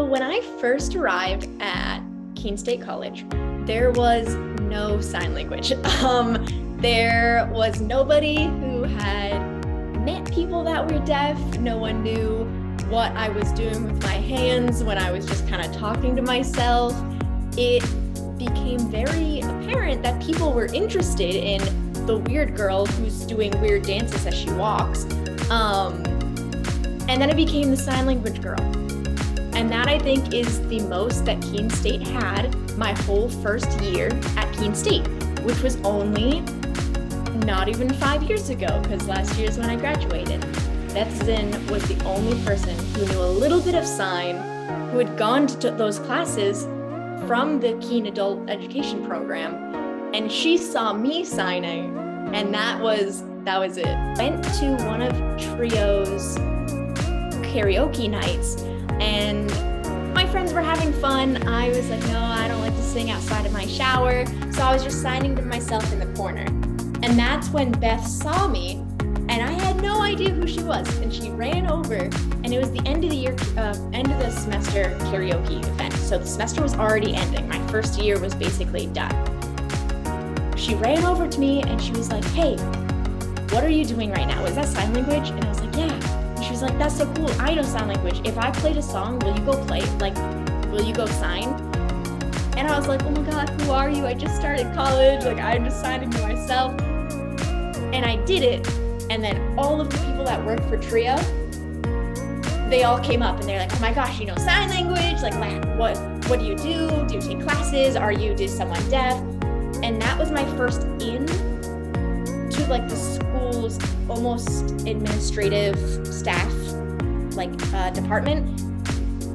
when I first arrived at Keene State College, there was no sign language. There was nobody who had met people that were deaf. No one knew what I was doing with my hands when I was just kind of talking to myself. It became very apparent that people were interested in the weird girl who's doing weird dances as she walks. And then it became the sign language girl. And that, I think, is the most that Keene State had my whole first year at Keene State, which was only not even 5 years ago, because last year is when I graduated. Beth Zinn was the only person who knew a little bit of sign, who had gone to those classes from the Keene Adult Education Program, and she saw me signing, and that was it. Went to one of Trio's karaoke nights, and my friends were having fun. I was like, no, I don't like to sing outside of my shower. So I was just signing to myself in the corner. And that's when Beth saw me, and I had no idea who she was. And she ran over, and it was the end of the year, end of the semester karaoke event. So the semester was already ending. My first year was basically done. She ran over to me and she was like, hey, what are you doing right now? Is that sign language? And I was like, yeah. And she was like, that's so cool. I know sign language. If I played a song, will you go play? Like, will you go sign? And I was like, oh my God, who are you? I just started college. Like, I'm just signing to myself. And I did it. And then all of the people that work for Trio, they all came up and they're like, oh my gosh, you know sign language? Like, what do you do? Do you take classes? Is someone deaf? And that was my first in to like the school's almost administrative staff, like department.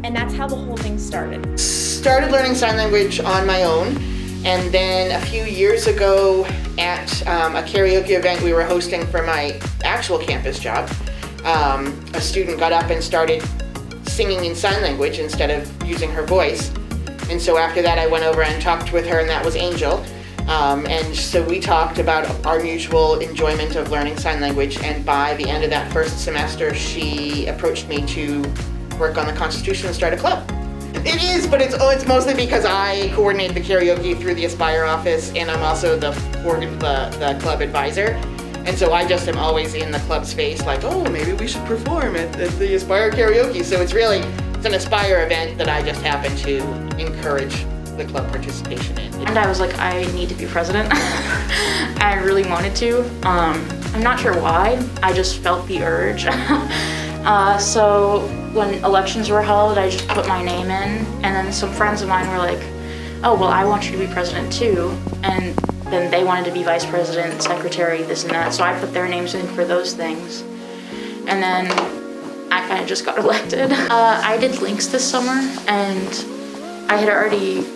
And that's how the whole thing started. Started learning sign language on my own. And then a few years ago at a karaoke event we were hosting for my actual campus job, a student got up and started singing in sign language instead of using her voice. And so after that I went over and talked with her, and that was Angel. And so we talked about our mutual enjoyment of learning sign language, and by the end of that first semester she approached me to work on the Constitution and start a club. It is, but it's mostly because I coordinate the karaoke through the Aspire office, and I'm also the club advisor. And so I just am always in the club space like, oh, maybe we should perform at the Aspire karaoke. So it's an Aspire event that I just happen to encourage the club participation in. And I was like, I need to be president. I really wanted to. I'm not sure why, I just felt the urge. So when elections were held, I just put my name in, and then some friends of mine were like, oh, well, I want you to be president too. And then they wanted to be vice president, secretary, this and that. So I put their names in for those things. And then I kind of just got elected. I did links this summer, and I had already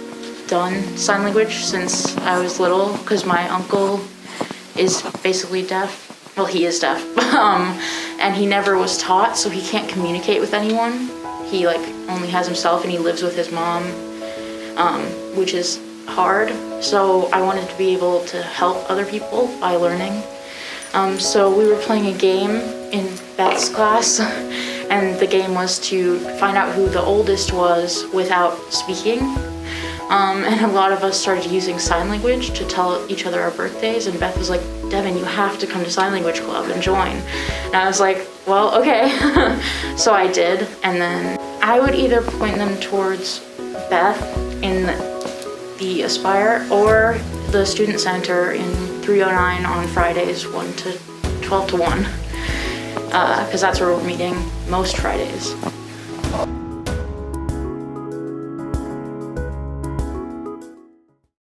done sign language since I was little, because my uncle is basically deaf. Well, he is deaf, and he never was taught, so he can't communicate with anyone. He only has himself, and he lives with his mom, which is hard. So I wanted to be able to help other people by learning. So we were playing a game in Beth's class, and the game was to find out who the oldest was without speaking. And a lot of us started using sign language to tell each other our birthdays, and Beth was like, Devin, you have to come to sign language club and join. And I was like, well, okay. So I did, and then I would either point them towards Beth in the Aspire or the Student Center in 309 on Fridays, 1 to 12 to 1, because that's where we're meeting most Fridays.